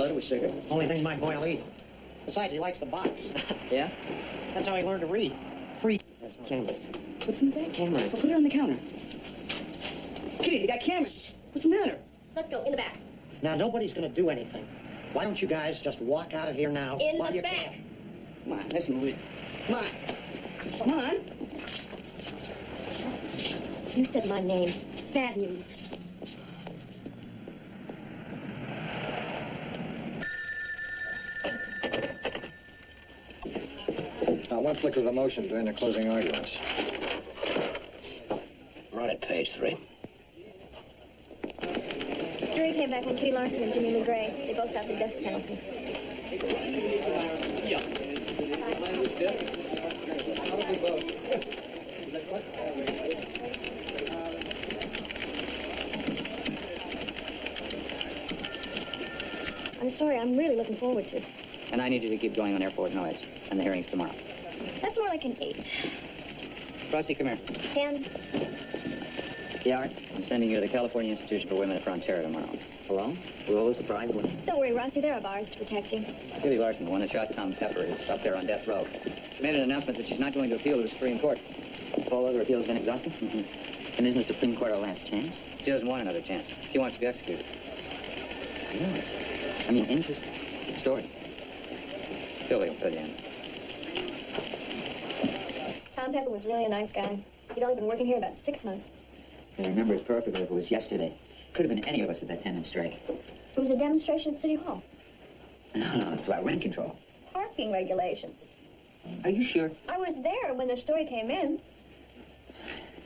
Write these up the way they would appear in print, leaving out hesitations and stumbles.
Loaded with sugar. Only thing my boy will eat. Besides, he likes the box. Yeah? That's how he learned to read. Free. Cameras. What's in the bag? Cameras. Well, put it on the counter. Kitty, you got cameras. What's the matter? Let's go, in the back. Now, nobody's going to do anything. Why don't you guys just walk out of here now? In while the you back. can? Come on, let's move it. Come on. Come on. You said my name. Bad news. Now, one flick of the motion during the closing arguments. We're on at page 3. Jury came back on Kitty Larson and Jimmy Lee Gray. They both got the death penalty. I'm sorry, I'm really looking forward to it. And I need you to keep going on Airport No Edge. And the hearing's tomorrow. That's more like an 8. Rossi, come here. 10. Yeah, I'm sending you to the California Institution for Women at Frontera tomorrow. Hello? We'll lose the pride women. Don't worry, Rossi, there are bars to protect you. Kitty Larson, the one that shot Tom Pepper, is up there on death row. She made an announcement that she's not going to appeal to the Supreme Court. All other appeals been exhausted? Mm-hmm. And isn't the Supreme Court our last chance? She doesn't want another chance. She wants to be executed. Really? I mean, interesting. Story. She'll be till the end. Tom Pepper was really a nice guy. He'd only been working here about 6 months. I remember it perfectly. If it was yesterday. Could have been any of us at that 10-minute strike. It was a demonstration at City Hall. No, it's about rent control. Parking regulations. Are you sure? I was there when the story came in.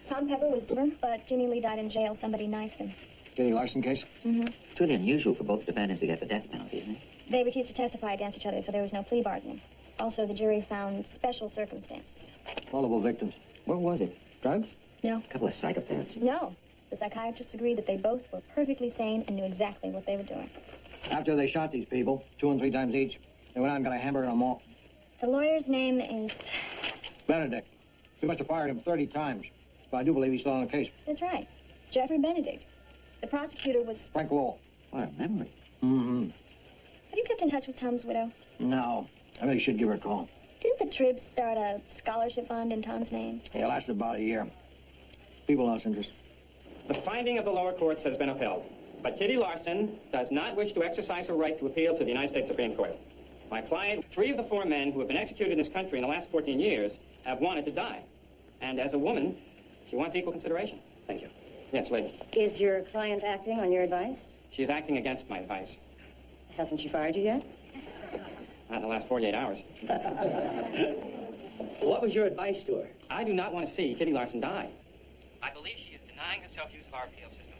Tom Pepper was dead, but Jimmy Lee died in jail. Somebody knifed him. Kitty Larson case? Mm-hmm. It's really unusual for both defendants to get the death penalty, isn't it? They refused to testify against each other, so there was no plea bargaining. Also, the jury found special circumstances. Multiple victims. What was it? Drugs? No. A couple of psychopaths. No. The psychiatrists agreed that they both were perfectly sane and knew exactly what they were doing. After they shot these people, 2 and 3 times each, they went out and got a hamburger and a malt. The lawyer's name is... Benedict. We must have fired him 30 times. But I do believe he's still on the case. That's right. Jeffrey Benedict. The prosecutor was... Frank Wall. What a memory. Mm-hmm. Have you kept in touch with Tom's widow? No. I really should give her a call. Didn't the Tribs start a scholarship fund in Tom's name? Yeah, it lasted about a year. People lost interest. The finding of the lower courts has been upheld, but Kitty Larson does not wish to exercise her right to appeal to the United States Supreme Court. My client, 3 of the 4 men who have been executed in this country in the last 14 years have wanted to die. And as a woman, she wants equal consideration. Thank you. Yes, lady. Is your client acting on your advice? She is acting against my advice. Hasn't she fired you yet? Not in the last 48 hours. What was your advice to her? I do not want to see Kitty Larson die. I believe she is denying the self-use of our appeal system,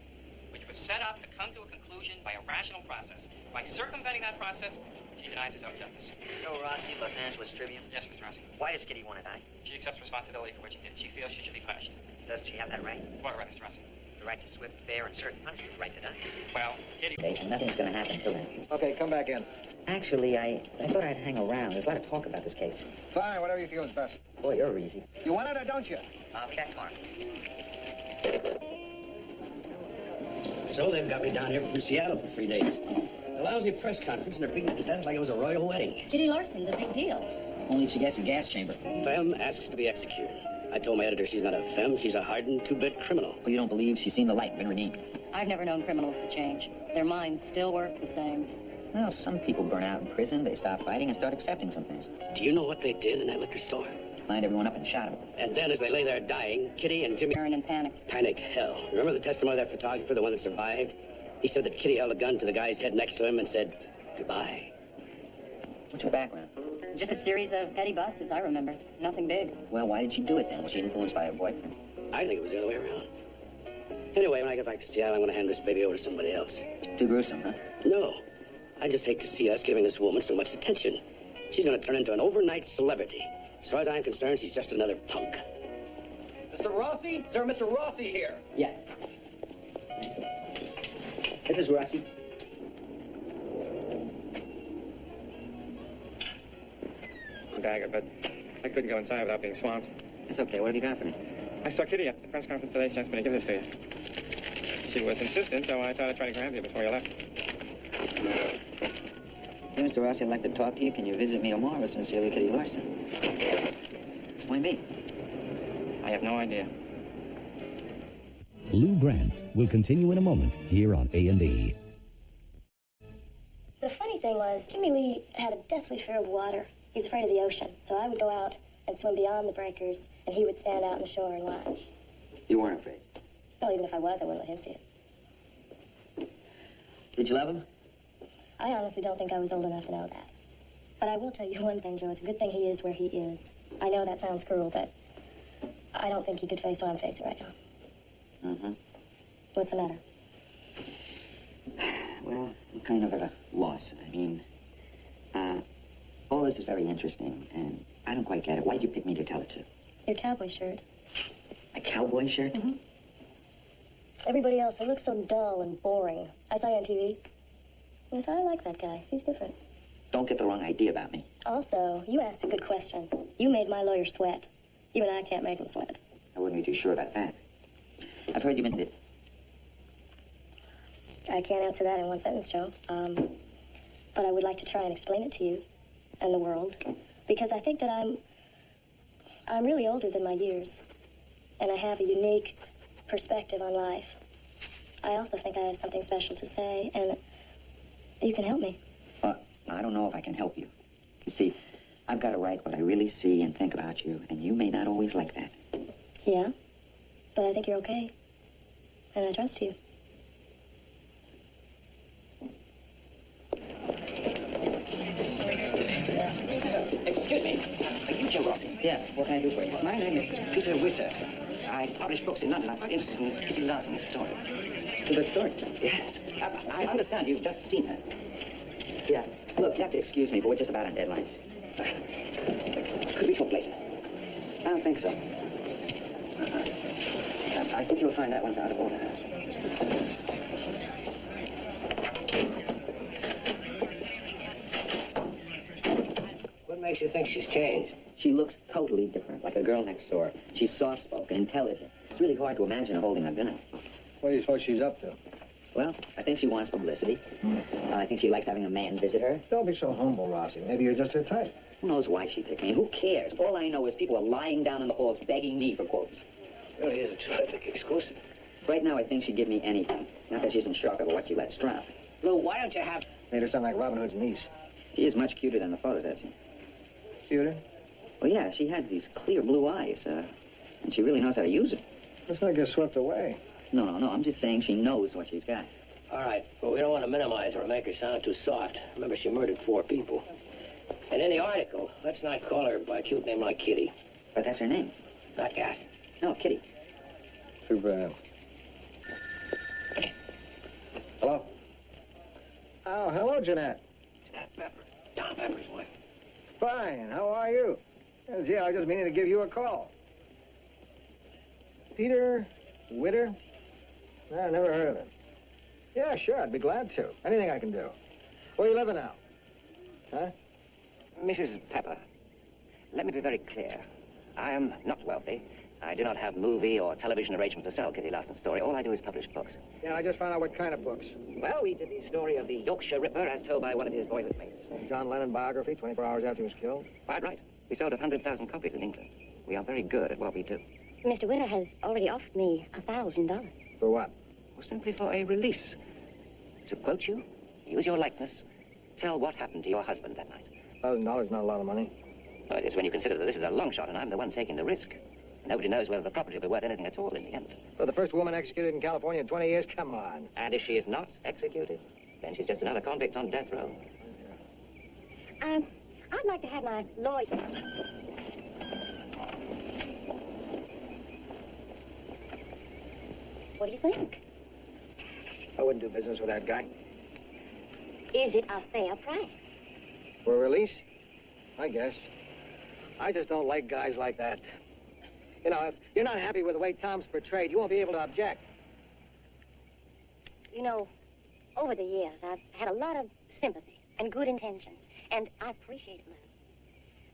which was set up to come to a conclusion by a rational process. By circumventing that process, she denies herself justice. You know Rossi, Los Angeles Tribune? Yes, Mr. Rossi. Why does Kitty want to die? She accepts responsibility for what she did. She feels she should be punished. Doesn't she have that right? What right, Mr. Rossi? The right to swift, fair, and certain punishment. The right to die. Well, Kitty... And nothing's going to happen till then. Okay, come back in. Actually, I thought I'd hang around. There's a lot of talk about this case. Fine, whatever you feel is best. Boy, you're easy. You want it or don't you? I'll be back tomorrow. So they've got me down here from Seattle for 3 days. A lousy press conference, and they're beating it to death like it was a royal wedding. Kitty Larson's a big deal. Only if she gets a gas chamber. Femme asks to be executed. I told my editor she's not a femme, she's a hardened 2-bit criminal. Well, you don't believe she's seen the light, been redeemed. I've never known criminals to change. Their minds still work the same. Well, some people burn out in prison, they stop fighting and start accepting some things. Do you know what they did in that liquor store? Lined everyone up and shot them. And then as they lay there dying, Kitty and Jimmy... Aaron and panicked. Panicked hell. Remember the testimony of that photographer, the one that survived? He said that Kitty held a gun to the guy's head next to him and said, goodbye. What's your background? Just a series of petty busts, as I remember. Nothing big. Well, why did she do it then? Was she influenced by her boyfriend? I think it was the other way around. Anyway, when I get back to Seattle, I'm going to hand this baby over to somebody else. Too gruesome, huh? No. I just hate to see us giving this woman so much attention. She's going to turn into an overnight celebrity. As far as I'm concerned, she's just another punk. Mr. Rossi? Sir, Mr. Rossi here. Yeah. This is Rossi. Dagger, but I couldn't go inside without being swamped. That's okay. What have you got for me? I saw Kitty after the press conference today. She asked me to give this to you. She was insistent, so I thought I'd try to grab you before you left. Dear Mr. Rossi, I'd like to talk to you. Can you visit me tomorrow? Sincerely, Kitty Larson. Why me? I have no idea. Lou Grant will continue in a moment here on A&E. The funny thing was, Jimmy Lee had a deathly fear of water. He was afraid of the ocean. So I would go out and swim beyond the breakers, and he would stand out on the shore and watch. You weren't afraid. Well, even if I was, I wouldn't let him see it. Did you love him? I honestly don't think I was old enough to know that. But I will tell you one thing, Joe. It's a good thing he is where he is. I know that sounds cruel, but I don't think he could face what I'm facing right now. Mm-hmm. What's the matter? Well, I'm kind of at a loss. I mean, all this is very interesting, and I don't quite get it. Why'd you pick me to tell it to? Your cowboy shirt. A cowboy shirt? Mm-hmm. Everybody else, they look so dull and boring. I saw you on TV. I thought I like that guy. He's different. Don't get the wrong idea about me. Also, you asked a good question. You made my lawyer sweat. Even I can't make him sweat. I wouldn't be too sure about that. I've heard you've been... I can't answer that in one sentence, Joe. But I would like to try and explain it to you and the world, because I think that I'm really older than my years, and I have a unique perspective on life. I also think I have something special to say, and you can help me. I don't know if I can help you. You see, I've got to write what I really see and think about you, and you may not always like that. Yeah, but I think you're okay, and I trust you. Excuse me. Are you Joe Rossi? Yeah, what can I do for you? My name is Peter Witter. I publish books in London. I'm quite interested in Kitty Larson's story. It's a good story. Yes. I understand you've just seen her. Yeah. Look, you have to excuse me, but we're just about on deadline. Could we talk later? I don't think so. I think you'll find that one's out of order. What makes you think she's changed? She looks totally different, like a girl next door. She's soft-spoken, intelligent. It's really hard to imagine her holding a gun. What do you suppose she's up to? Well, I think she wants publicity. I think she likes having a man visit her. Don't be so humble, Rossi. Maybe you're just her type. Who knows why she picked me, and who cares? All I know is people are lying down in the halls begging me for quotes. Really is a terrific exclusive. Right now, I think she'd give me anything. Not that she's in shock over what she lets drop. Lou, why don't you have... Made her sound like Robin Hood's niece. She is much cuter than the photos I've seen. Cuter? Well, yeah, she has these clear blue eyes, and she really knows how to use them. Let's not get swept away. No, I'm just saying she knows what she's got. All right, but we don't want to minimize her or make her sound too soft. Remember, she murdered 4 people. And in the article, let's not call her by a cute name like Kitty. But that's her name. Not Gat. No, Kitty. Too bad. Hello? Oh, hello, Jeanette. Jeanette Pepper. Tom Pepper's wife. Fine. How are you? Gee, I was just meaning to give you a call. Peter Witter? I never heard of him. Yeah, sure, I'd be glad to. Anything I can do. Where you living now? Huh? Mrs. Pepper, let me be very clear. I am not wealthy. I do not have movie or television arrangement to sell Kitty Larson's story. All I do is publish books. Yeah, I just found out what kind of books. Well, we did the story of the Yorkshire Ripper as told by one of his boyhood mates. John Lennon biography, 24 hours after he was killed. Quite right. We sold 100,000 copies in England. We are very good at what we do. Mr. Witter has already offered me $1,000. For what? Well, simply for a release. To quote you, use your likeness, tell what happened to your husband that night. $1,000 is not a lot of money. Well, it is when you consider that this is a long shot and I'm the one taking the risk. Nobody knows whether the property will be worth anything at all in the end. For the first woman executed in California in 20 years? Come on. And if she is not executed, then she's just another convict on death row. I'd like to have my lawyer... What do you think? I wouldn't do business with that guy. Is it a fair price? For a release? I guess. I just don't like guys like that. You know, if you're not happy with the way Tom's portrayed, you won't be able to object. You know, over the years, I've had a lot of sympathy and good intentions, and I appreciate it, Lou.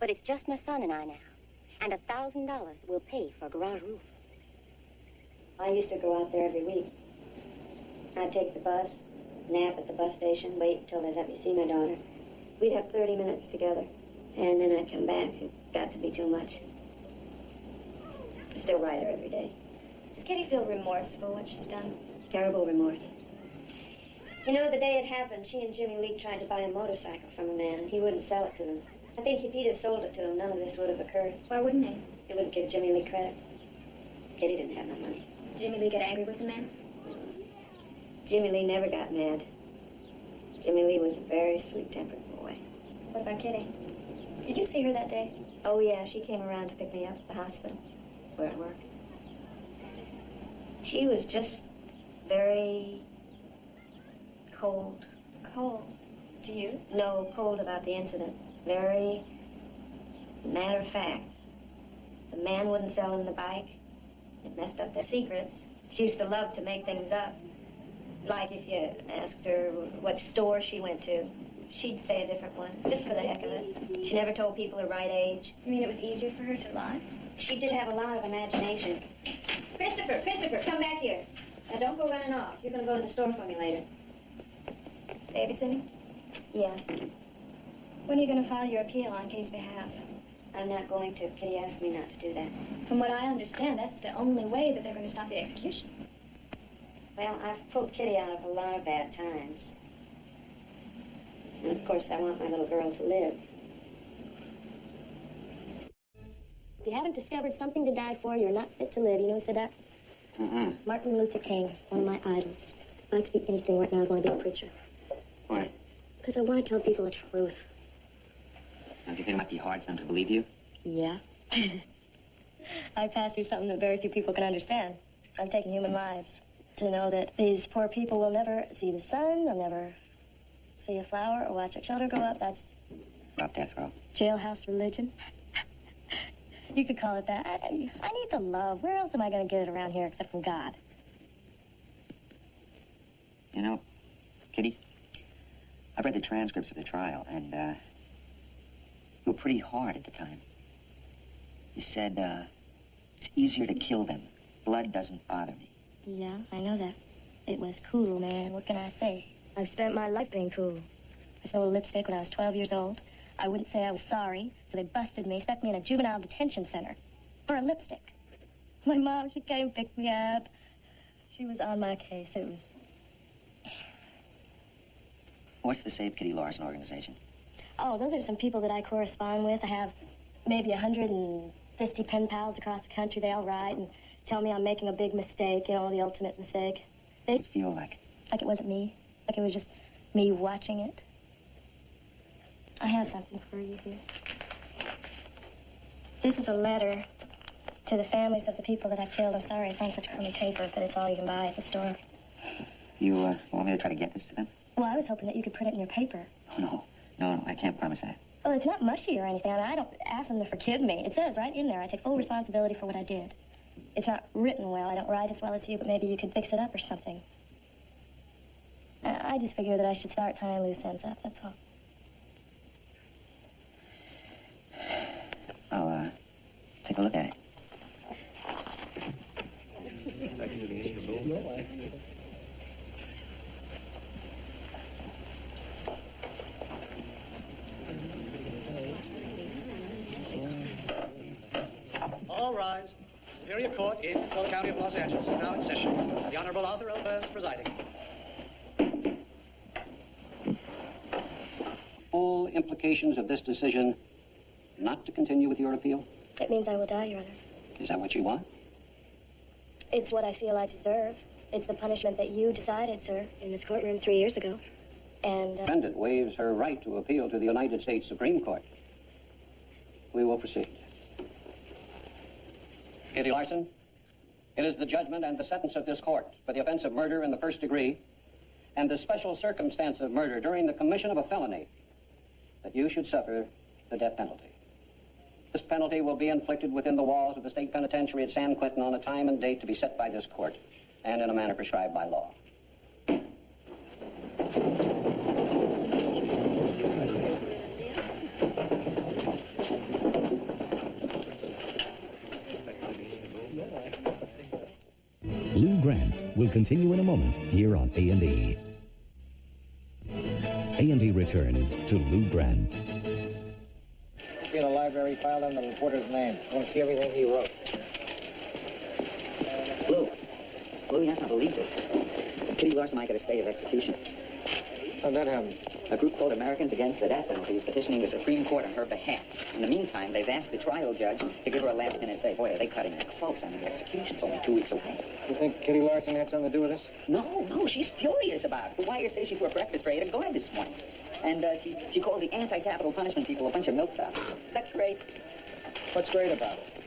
But it's just my son and I now, and $1,000 will pay for a garage roof. I used to go out there every week. I'd take the bus, nap at the bus station, wait until they'd let me see my daughter. We'd have 30 minutes together, and then I'd come back. It got to be too much. I still write her every day. Does Kitty feel remorse for what she's done? Terrible remorse. You know, the day it happened, she and Jimmy Lee tried to buy a motorcycle from a man, and he wouldn't sell it to them. I think if he'd have sold it to him, none of this would have occurred. Why wouldn't he? He wouldn't give Jimmy Lee credit. Kitty didn't have no money. Did Jimmy Lee get angry with the man? Jimmy Lee never got mad. Jimmy Lee was a very sweet-tempered boy. What about Kitty? Did you see her that day? Oh, yeah, she came around to pick me up at the hospital where I work. She was just very cold. Cold. To you? No, cold about the incident. Very matter of fact. The man wouldn't sell him the bike. It messed up their secrets. She used to love to make things up. Like if you asked her what store she went to, she'd say a different one, just for the heck of it. She never told people her right age. You mean it was easier for her to lie? She did have a lot of imagination. Christopher, come back here. Now, don't go running off. You're going to go to the store for me later. Babysitting? Yeah, When are you going to file your appeal on Kitty's behalf? I'm not going to. Kitty asked me not to do that. From what I understand, that's the only way that they're going to stop the execution. Well, I've pulled Kitty out of a lot of bad times. And, of course, I want my little girl to live. If you haven't discovered something to die for, you're not fit to live. You know who said that? Martin Luther King, one of my idols. If I could be anything right now, I'd want to be a preacher. Why? Because I want to tell people the truth. Don't you think it might be hard for them to believe you? Yeah. I passed through something that very few people can understand. I've taken human lives. To know that these poor people will never see the sun, they'll never see a flower or watch their children grow up, that's About death row. jailhouse religion. You could call it that. I need the love. Where else am I going to get it around here except from God? You know, Kitty, I've read the transcripts of the trial, and you were pretty hard at the time. You said, it's easier to kill them. Blood doesn't bother me. Yeah, I know that. It was cool, man. What can I say? I've spent my life being cool. I sold lipstick when I was 12 years old. I wouldn't say I was sorry, so they busted me, stuck me in a juvenile detention center for a lipstick. My mom, she came and picked me up. She was on my case. It was... What's the Save Kitty Larson organization? Oh, those are some people that I correspond with. I have maybe 150 pen pals across the country. They all write and tell me I'm making a big mistake, you know, the ultimate mistake. They feel like it wasn't me. Like it was just me watching it. I have something for you here. This is a letter to the families of the people that I've killed. I'm sorry it's on such crummy paper, but it's all you can buy at the store. You want me to try to get this to them? Well, I was hoping that you could print it in your paper. Oh, no, I can't promise that. Well, it's not mushy or anything. I mean, I don't ask them to forgive me. It says right in there, I take full responsibility for what I did. It's not written well. I don't write as well as you, but maybe you could fix it up or something. I just figured that I should start tying loose ends up, that's all. I'll, take a look at it. All rise. Superior Court in the County of Los Angeles is now in session. The Honorable Arthur L. Burns presiding. Full implications of this decision not to continue with your appeal? It means I will die, Your Honor. Is that what you want? It's what I feel I deserve. It's the punishment that you decided, sir, in this courtroom 3 years ago. And, Defendant waives her right to appeal to the United States Supreme Court. We will proceed. Kitty Larson, it is the judgment and the sentence of this court for the offense of murder in the first degree and the special circumstance of murder during the commission of a felony that you should suffer the death penalty. This penalty will be inflicted within the walls of the state penitentiary at San Quentin on a time and date to be set by this court and in a manner prescribed by law. Lou Grant will continue in a moment here on A&E. A&E returns to Lou Grant. Be in the library, file down the reporter's name. I want to see everything he wrote. Lou, you're not going to believe this. Kitty Larson might get a stay of execution. How'd that happen? A group called Americans Against the Death Penalty is petitioning the Supreme Court on her behalf. In the meantime, they've asked the trial judge to give her a last-minute stay. Boy, are they cutting it close. I mean, the execution's only 2 weeks away. You think Kitty Larson had something to do with this? No, she's furious about it. The wire says she threw a breakfast tray at a guard this morning. And she called the anti-capital punishment people a bunch of milksops. Is that great? What's great about it?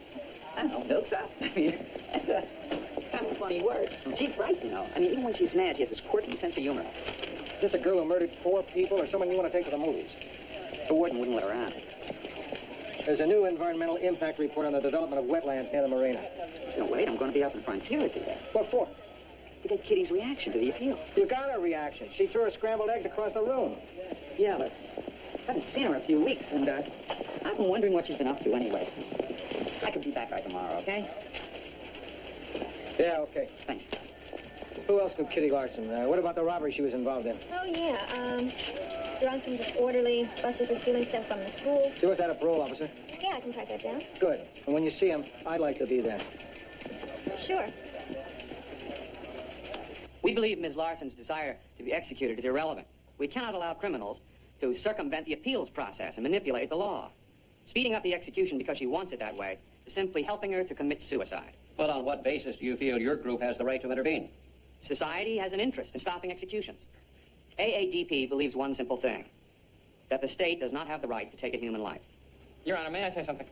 I don't know, milksops. I mean, that's a kind of a funny word. She's bright, you know. I mean, even when she's mad, she has this quirky sense of humor. Is this a girl who murdered 4 people or someone you want to take to the movies? The warden wouldn't let her out. There's a new environmental impact report on the development of wetlands near the marina. No, wait, I'm going to be up in Frontier today. What for? To get Kitty's reaction to the appeal. You got her reaction. She threw her scrambled eggs across the room. Yeah, but I haven't seen her in a few weeks, and I've been wondering what she's been up to anyway. I could be back by tomorrow, okay? Yeah, okay. Thanks. Who else knew Kitty Larson? What about the robbery she was involved in? Oh, yeah, drunk and disorderly, busted for stealing stuff from the school. She was that a parole officer? Yeah, I can track that down. Good. And when you see him, I'd like to be there. Sure. We believe Ms. Larson's desire to be executed is irrelevant. We cannot allow criminals to circumvent the appeals process and manipulate the law. Speeding up the execution because she wants it that way is simply helping her to commit suicide. But on what basis do you feel your group has the right to intervene? Society has an interest in stopping executions. AADP believes one simple thing, that the state does not have the right to take a human life. Your Honor, may I say something?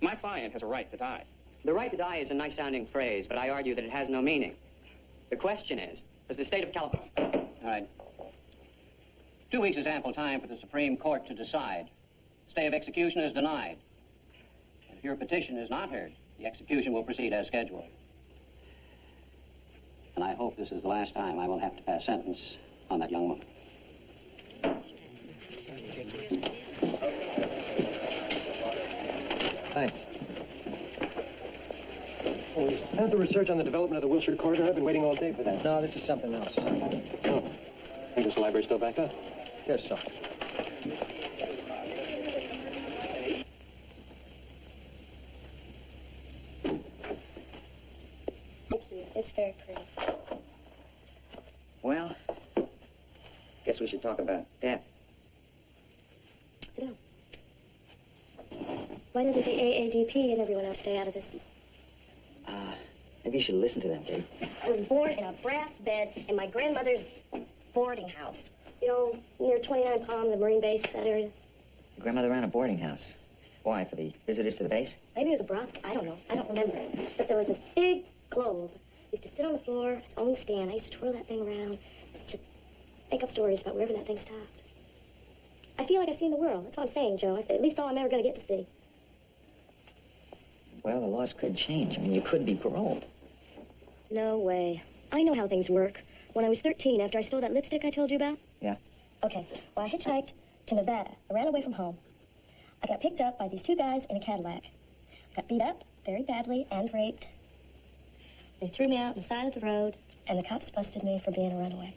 My client has a right to die. The right to die is a nice-sounding phrase, but I argue that it has no meaning. The question is, does the state of California... All right. 2 weeks is ample time for the Supreme Court to decide. Stay of execution is denied. And if your petition is not heard, the execution will proceed as scheduled. And I hope this is the last time I will have to pass sentence on that young woman. Thanks. Oh, is that the research on the development of the Wilshire corridor? I've been waiting all day for that. No, this is something else. Oh. Think this library's still backed up? Guess so. It's very pretty. Well, guess we should talk about death. Sit down. Why doesn't the AADP and everyone else stay out of this? Maybe you should listen to them, Kate. I was born in a brass bed in my grandmother's boarding house. You know, near 29 Palm, the Marine base, that area. Your grandmother ran a boarding house. Why, for the visitors to the base? Maybe it was a brothel. I don't know. I don't remember. Except there was this big globe. It used to sit on the floor, its own stand. I used to twirl that thing around, just make up stories about wherever that thing stopped. I feel like I've seen the world. That's what I'm saying, Joe. At least all I'm ever going to get to see. Well, the laws could change. I mean, you could be paroled. No way. I know how things work. When I was 13, after I stole that lipstick I told you about. Yeah. Okay, well, I hitchhiked to Nevada. I ran away from home. I got picked up by these 2 guys in a Cadillac. Got beat up very badly and raped. They threw me out on the side of the road, and the cops busted me for being a runaway.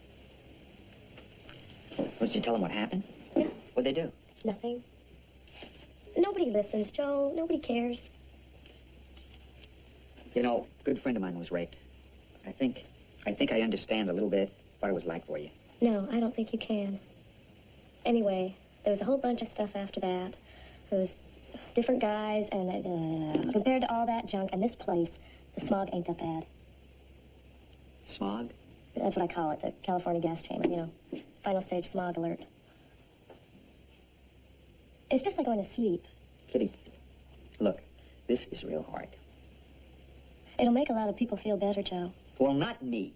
Did you tell them what happened? Yeah. What'd they do? Nothing. Nobody listens, Joe. Nobody cares. You know, a good friend of mine was raped. I think I understand a little bit what it was like for you. No, I don't think you can. Anyway, there was a whole bunch of stuff after that. There was different guys, and compared to all that junk and this place, the smog ain't that bad. Smog? That's what I call it, the California gas chamber, you know. Final stage smog alert. It's just like going to sleep. Kitty, look, this is real hard. It'll make a lot of people feel better, Joe. Well, not me.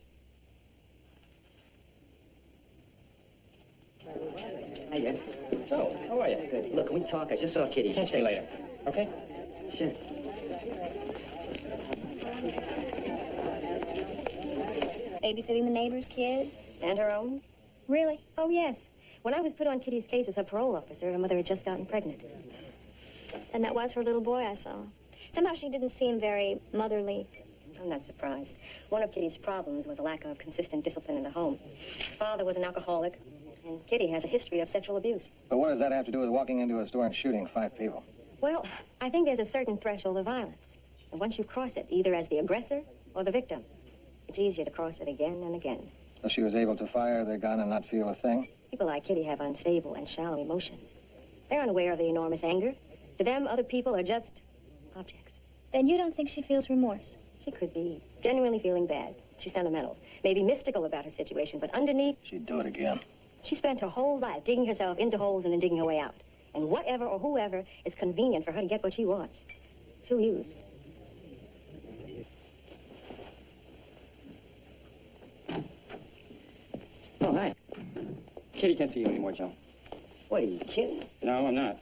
Hi, Jen. So, how are you? Good. Look, can we talk? I just saw Kitty. Catch you later. Okay? Sure. Babysitting the neighbors' kids and her own? Really? Oh, yes. When I was put on Kitty's case as a parole officer, her mother had just gotten pregnant. And that was her little boy I saw. Somehow she didn't seem very motherly. I'm not surprised. One of Kitty's problems was a lack of consistent discipline in the home. Father was an alcoholic. And Kitty has a history of sexual abuse. But what does that have to do with walking into a store and shooting 5 people? Well, I think there's a certain threshold of violence. And once you cross it, either as the aggressor or the victim, it's easier to cross it again and again. So she was able to fire the gun and not feel a thing? People like Kitty have unstable and shallow emotions. They're unaware of the enormous anger. To them, other people are just objects. Then you don't think she feels remorse? She could be genuinely feeling bad. She's sentimental, maybe mystical about her situation, but underneath... She'd do it again. She spent her whole life digging herself into holes and then digging her way out. And whatever or whoever is convenient for her to get what she wants, she'll use. Oh, hi. Kitty can't see you anymore, Joe. What, are you kidding? No, I'm not.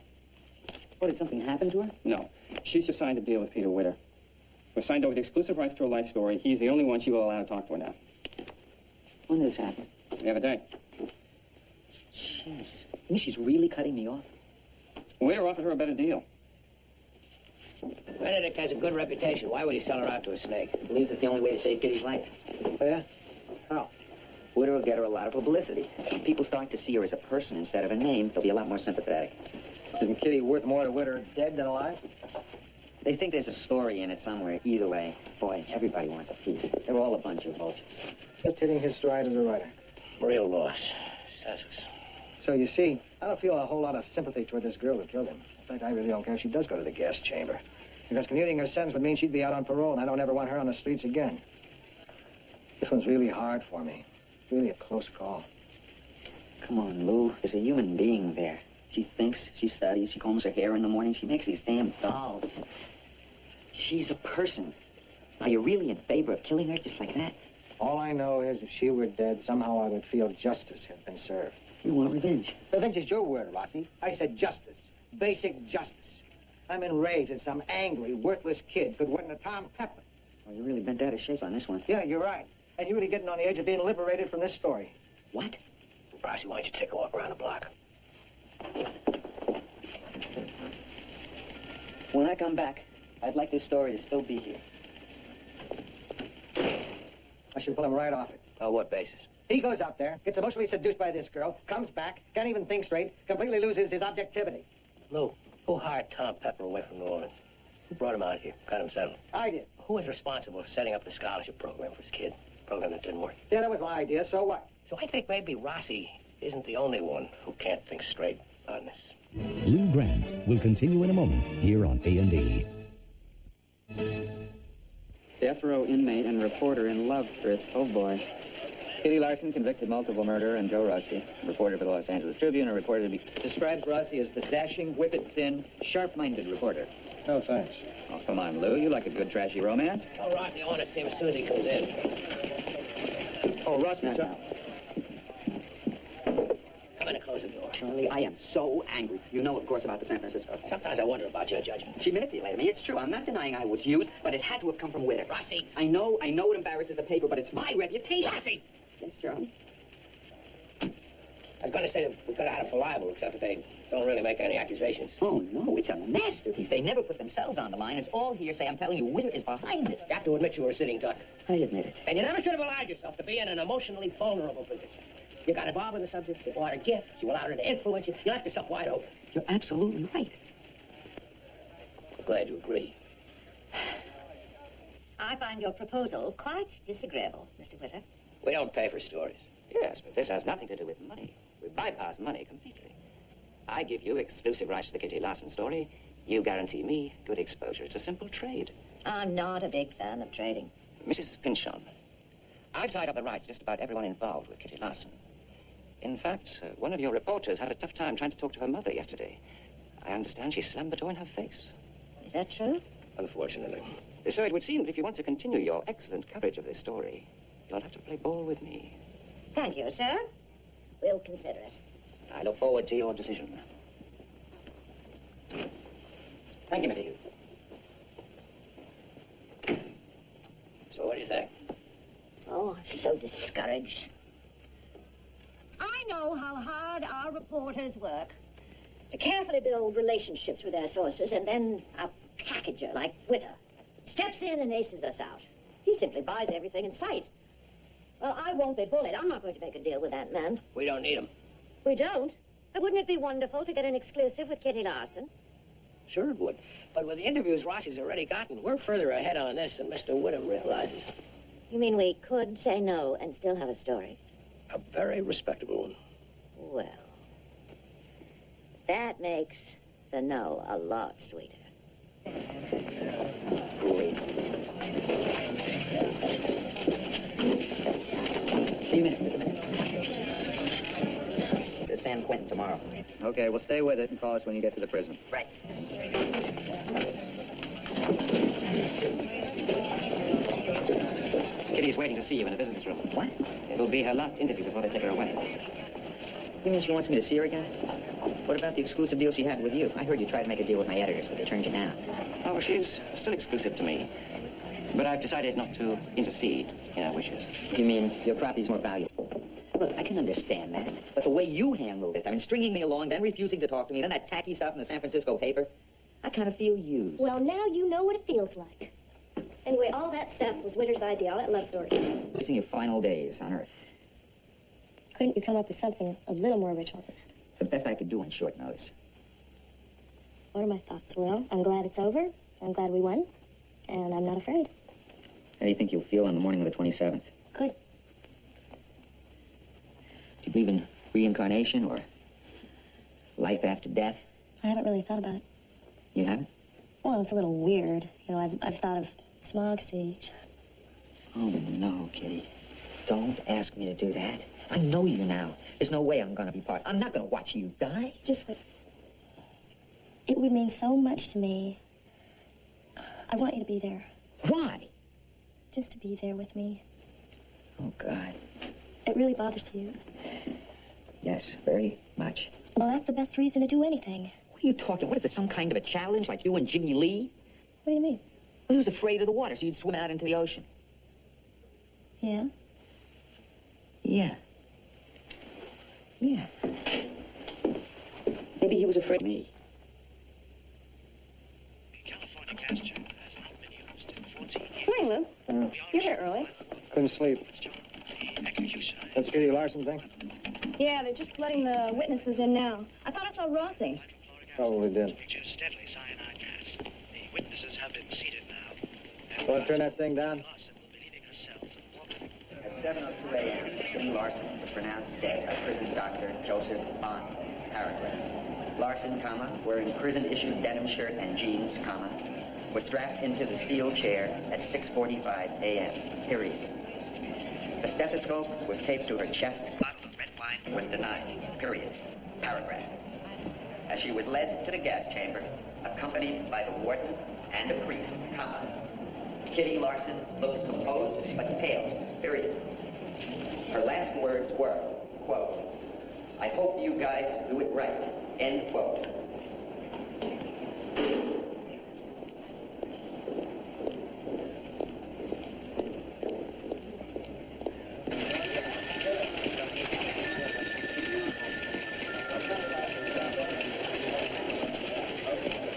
What, did something happen to her? No. She's just signed a deal with Peter Witter. We've signed over the exclusive rights to her life story. He's the only one she will allow to talk to her now. When did this happen? The other day. Jeez. You mean she's really cutting me off? Witter offered her a better deal. Benedict has a good reputation. Why would he sell her out to a snake? Believes it's the only way to save Kitty's life. Oh, yeah? How? Witter will get her a lot of publicity. When people start to see her as a person instead of a name, they'll be a lot more sympathetic. Isn't Kitty worth more to Witter dead than alive? They think there's a story in it somewhere. Either way, boy, everybody wants a piece. They're all a bunch of vultures. Just hitting his stride as a writer. Real loss. Senseless. So you see, I don't feel a whole lot of sympathy toward this girl who killed him. In fact, I really don't care if she does go to the gas chamber. Because commuting her sentence would mean she'd be out on parole, and I don't ever want her on the streets again. This one's really hard for me. Really a close call. Come on, Lou. There's a human being there. She thinks, she studies, she combs her hair in the morning, she makes these damn dolls. She's a person. Are you really in favor of killing her just like that? All I know is if she were dead, somehow I would feel justice had been served. You want revenge? Revenge is your word, Rossi. I said justice. Basic justice. I'm enraged that some angry, worthless kid could win the Tom Pepper. Well, you really bent out of shape on this one. Yeah, you're right. And you're really getting on the edge of being liberated from this story. What? Rossi, why don't you take a walk around the block? When I come back, I'd like this story to still be here. I should pull him right off it. On what basis? He goes up there, gets emotionally seduced by this girl, comes back, can't even think straight, completely loses his objectivity. Lou, who hired Tom Pepper away from New Orleans? Who brought him out here? Got him settled? I did. Who was responsible for setting up the scholarship program for his kid? Program that didn't work. Yeah, that was my idea, so what? So I think maybe Rossi isn't the only one who can't think straight on this. Lou Grant will continue in a moment here on A&E. Death row inmate and reporter in love, Chris. Oh, boy. Kitty Larson, convicted multiple murder, and Joe Rossi, reporter for the Los Angeles Tribune, and reported to be... Describes Rossi as the dashing, whippet-thin, sharp-minded reporter. No, thanks. Oh, come on, Lou. You like a good trashy romance. Oh, Rossi, I want to see him as soon as he comes in. Oh, Rossi, Come in and close the door. Charlie, I am so angry. You know, of course, about the San Francisco. Sometimes I wonder about your judgment. She manipulated me. It's true. I'm not denying I was used, but it had to have come from Witter. Rossi! I know it embarrasses the paper, but it's my reputation. Rossi! Yes, Charlie? I was going to say that we could have had him for libel, except that they don't really make any accusations. Oh, no, it's a masterpiece. They never put themselves on the line. It's all hearsay. I'm telling you, Witter is behind this. You have to admit you were a sitting duck. I admit it. And you never should have allowed yourself to be in an emotionally vulnerable position. You got involved with the subject, you bought her gifts, you allowed her to influence you, you left yourself wide open. You're absolutely right. I'm glad you agree. I find your proposal quite disagreeable, Mr. Witter. We don't pay for stories. Yes, but this has nothing to do with money. We bypass money completely. I give you exclusive rights to the Kitty Larson story. You guarantee me good exposure. It's a simple trade. I'm not a big fan of trading. Mrs. Pinchon, I've tied up the rights to just about everyone involved with Kitty Larson. In fact, one of your reporters had a tough time trying to talk to her mother yesterday. I understand she slammed the door in her face. Is that true? Unfortunately. So it would seem that if you want to continue your excellent coverage of this story, you'll have to play ball with me. Thank you, sir. We'll consider it. I look forward to your decision. Thank you, Mr. Hughes. So what do you think? Oh, I'm so discouraged. I know how hard our reporters work to carefully build relationships with their sources, and then a packager like Witter steps in and aces us out. He simply buys everything in sight. Well, I won't be bullied. I'm not going to make a deal with that man. We don't need him. We don't? But wouldn't it be wonderful to get an exclusive with Kitty Larson? Sure it would. But with the interviews Rossi's already gotten, we're further ahead on this than Mr. Whittam realizes. You mean we could say no and still have a story? A very respectable one. Well, that makes the no a lot sweeter. Great. See you in a minute. To San Quentin tomorrow. Okay, well, stay with it and call us when you get to the prison. Right. Kitty's waiting to see you in the visitor's room. What? It'll be her last interview before they take her away. You mean she wants me to see her again? What about the exclusive deal she had with you? I heard you tried to make a deal with my editors, but they turned you down. Oh, well, she's still exclusive to me. But I've decided not to intercede in her wishes. You mean your property's more valuable? Look, I can understand that. But the way you handled it, I mean, stringing me along, then refusing to talk to me, then that tacky stuff in the San Francisco paper, I kind of feel used. Well, now you know what it feels like. Anyway, all that stuff was Winter's idea, all that love story. Wasting your final days on Earth. Couldn't you come up with something a little more original than that? It's the best I could do on short notice. What are my thoughts? Well, I'm glad it's over. I'm glad we won. And I'm not afraid. How do you think you'll feel on the morning of the 27th? Good. Do you believe in reincarnation or life after death? I haven't really thought about it. You haven't? Well, it's a little weird. You know, I've thought of smog siege. Oh, no, Kitty. Don't ask me to do that. I know you now. There's no way I'm gonna be part. I'm not gonna watch you die. Just wait. It would mean so much to me. I want you to be there. Why? Just to be there with me. Oh, God. It really bothers you. Yes, very much. Well, that's the best reason to do anything. What are you talking? What is this, some kind of a challenge like you and Jimmy Lee? What do you mean? Well, he was afraid of the water, so you'd swim out into the ocean. Yeah? Yeah. Yeah. Maybe he was afraid of me. Morning, Lou. You're here early. Couldn't sleep. That's the Kitty Larson thing? Yeah, they're just letting the witnesses in now. I thought I saw Rossi. Probably did. Steadily cyanide gas. The witnesses have been seated now. Want to turn that thing down? At 7:02 a.m., Kitty Larson was pronounced dead by prison doctor Joseph Bond. Paragraph. Larson, wearing prison-issued denim shirt and jeans, was strapped into the steel chair at 6:45 a.m. Period. A stethoscope was taped to her chest. A bottle of red wine was denied. Period. Paragraph. As she was led to the gas chamber, accompanied by the warden and a priest, Kitty Larson looked composed but pale. Period. Her last words were, quote, "I hope you guys do it right." End quote.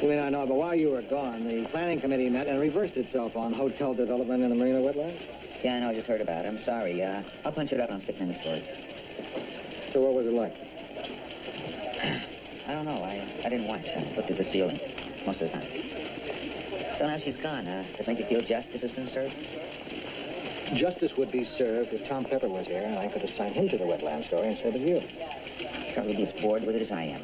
You may not know, but while you were gone, the planning committee met and reversed itself on hotel development in the Marina wetlands. Yeah, I know. I just heard about it. I'm sorry. I'll punch it up and I'll stick it in the story. So what was it like? I don't know. I didn't watch. I looked at the ceiling most of the time. So now she's gone. Does it make you feel justice has been served? Justice would be served if Tom Pepper was here and I could assign him to the wetland story instead of you. Probably be as bored with it as I am.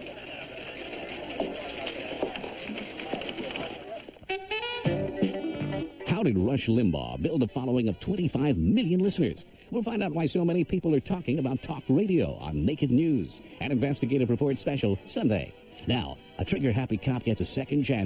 How did Rush Limbaugh build a following of 25 million listeners? We'll find out why so many people are talking about talk radio on Naked News, an investigative report special Sunday. Now, a trigger-happy cop gets a second chance.